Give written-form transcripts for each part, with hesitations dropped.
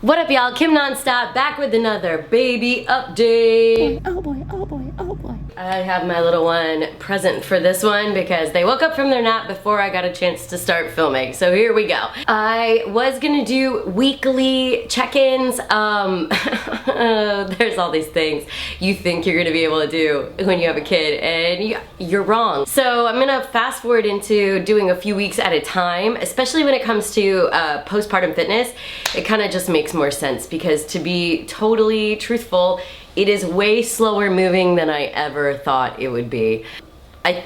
What up, y'all? Kim Nonstop back with another baby update. Oh boy, oh boy, oh boy. I have my little one present for this one because they woke up from their nap before I got a chance to start filming. So here we go. I was gonna do weekly check-ins. There's all these things you think you're gonna be able to do when you have a kid, and you're wrong. So I'm gonna fast forward into doing a few weeks at a time, especially when it comes to postpartum fitness. It kind of just makes more sense because, to be totally truthful, it is way slower moving than I ever thought it would be. I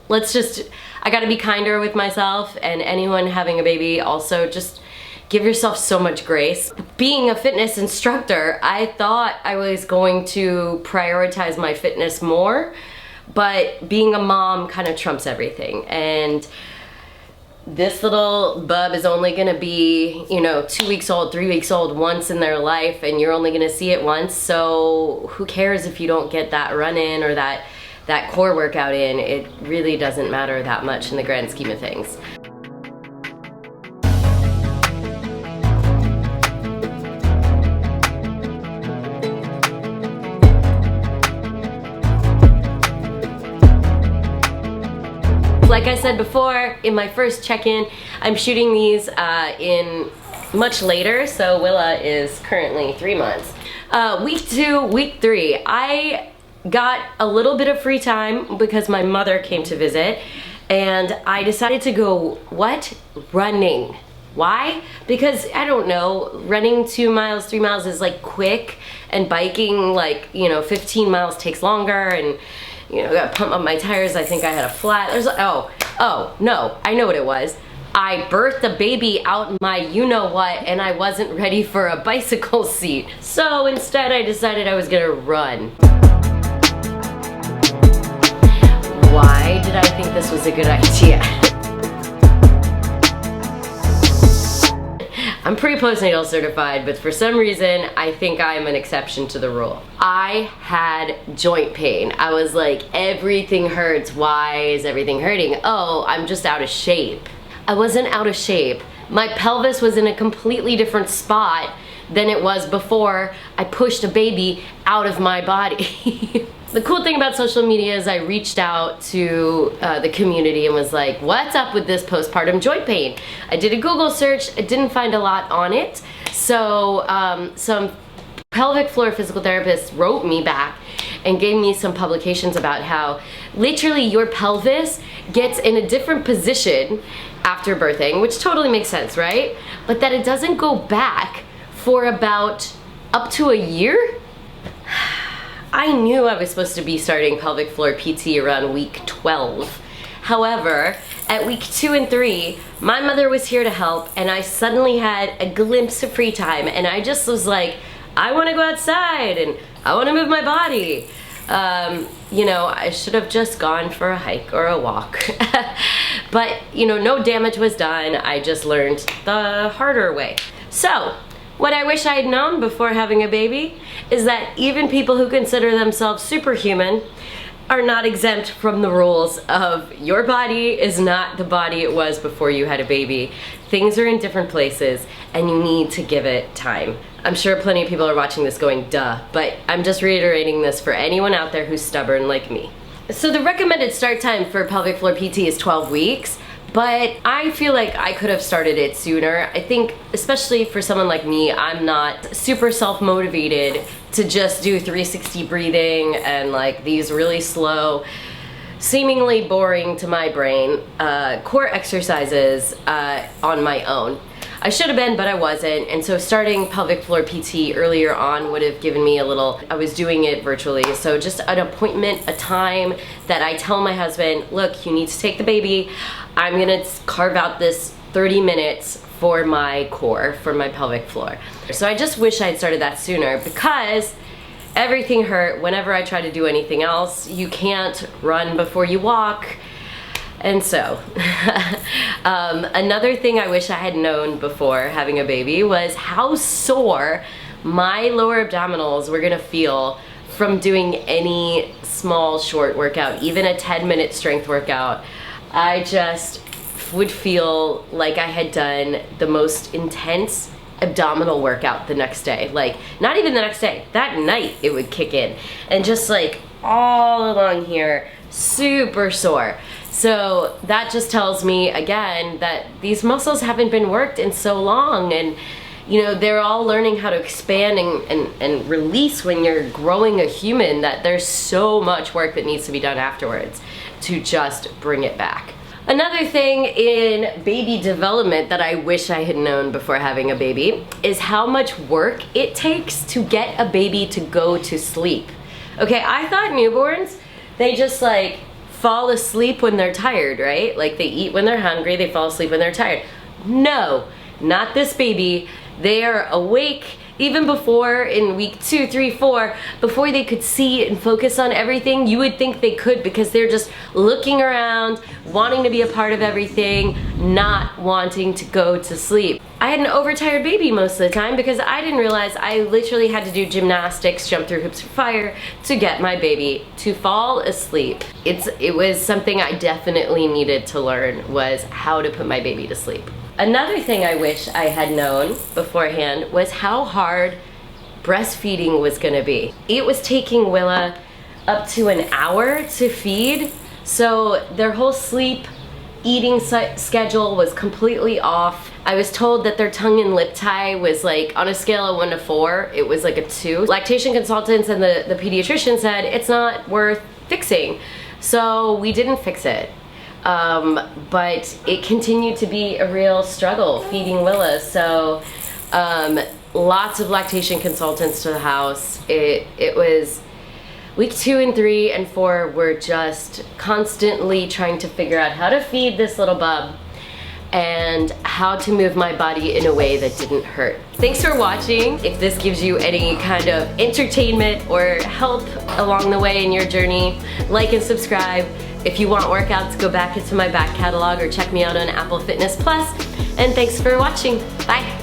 gotta be kinder with myself, and anyone having a baby also. Just give yourself so much grace. Being a fitness instructor, I thought I was going to prioritize my fitness more, but being a mom kind of trumps everything. And this little bub is only gonna be, 2 weeks old, 3 weeks old once in their life, and you're only gonna see it once, so who cares if you don't get that run in or that core workout in? It really doesn't matter that much in the grand scheme of things. Like I said before, in my first check-in, I'm shooting these in much later, so Willa is currently 3 months. Week 2, week 3, I got a little bit of free time because my mother came to visit, and I decided to go, running. Why? Because, I don't know, running 2 miles, 3 miles is like quick, and biking 15 miles takes longer, and gotta pump up my tires. I think I had a flat. No, I know what it was. I birthed a baby out my you-know-what, and I wasn't ready for a bicycle seat. So instead I decided I was gonna run. Why did I think this was a good idea? I'm pre-postnatal certified, but for some reason, I think I'm an exception to the rule. I had joint pain. I was like, everything hurts. Why is everything hurting? Oh, I'm just out of shape. I wasn't out of shape. My pelvis was in a completely different spot than it was before I pushed a baby out of my body. The cool thing about social media is I reached out to the community and was like, what's up with this postpartum joint pain? I did a Google search, I didn't find a lot on it. So some pelvic floor physical therapists wrote me back and gave me some publications about how literally your pelvis gets in a different position after birthing, which totally makes sense, right? But that it doesn't go back for about up to a year. I knew I was supposed to be starting pelvic floor PT around week 12. However, at week 2 and 3, my mother was here to help, and I suddenly had a glimpse of free time, and I just was like, I want to go outside and I want to move my body. I should have just gone for a hike or a walk. But, no damage was done. I just learned the harder way. So, what I wish I had known before having a baby is that even people who consider themselves superhuman are not exempt from the rules of your body is not the body it was before you had a baby. Things are in different places, and you need to give it time. I'm sure plenty of people are watching this going, duh, but I'm just reiterating this for anyone out there who's stubborn like me. So the recommended start time for pelvic floor PT is 12 weeks. But I feel like I could have started it sooner. I think, especially for someone like me, I'm not super self-motivated to just do 360 breathing and these really slow, seemingly boring to my brain, core exercises on my own. I should have been, but I wasn't, and so starting pelvic floor PT earlier on would have given me I was doing it virtually, so just an appointment, a time that I tell my husband, look, you need to take the baby, I'm gonna carve out this 30 minutes for my core, for my pelvic floor. So I just wish I had started that sooner, because everything hurt whenever I try to do anything else. You can't run before you walk. And so, another thing I wish I had known before having a baby was how sore my lower abdominals were gonna feel from doing any small short workout, even a 10-minute strength workout. I just would feel like I had done the most intense abdominal workout the next day. Like, not even the next day, that night it would kick in. And just like all along here, super sore. So that just tells me again that these muscles haven't been worked in so long, and you know, they're all learning how to expand and release when you're growing a human, that there's so much work that needs to be done afterwards to just bring it back. Another thing in baby development that I wish I had known before having a baby is how much work it takes to get a baby to go to sleep. Okay, I thought newborns, they just like fall asleep when they're tired, right? Like they eat when they're hungry, they fall asleep when they're tired. No, not this baby. They are awake even before, in week 2, 3, 4, before they could see and focus on everything. You would think they could, because they're just looking around, wanting to be a part of everything, not wanting to go to sleep. I had an overtired baby most of the time because I didn't realize I literally had to do gymnastics, jump through hoops of fire to get my baby to fall asleep. It was something I definitely needed to learn, was how to put my baby to sleep. Another thing I wish I had known beforehand was how hard breastfeeding was gonna be. It was taking Willa up to an hour to feed, so their whole sleep, eating schedule was completely off. I was told that their tongue and lip tie was like, on a scale of 1 to 4, it was like a 2. Lactation consultants and the pediatrician said it's not worth fixing, so we didn't fix it. But it continued to be a real struggle feeding Willa. So lots of lactation consultants to the house. It was week 2 and 3 and 4 were just constantly trying to figure out how to feed this little bub and how to move my body in a way that didn't hurt. Thanks for watching. If this gives you any kind of entertainment or help along the way in your journey, like and subscribe. If you want workouts, go back into my back catalog or check me out on Apple Fitness Plus. And thanks for watching. Bye.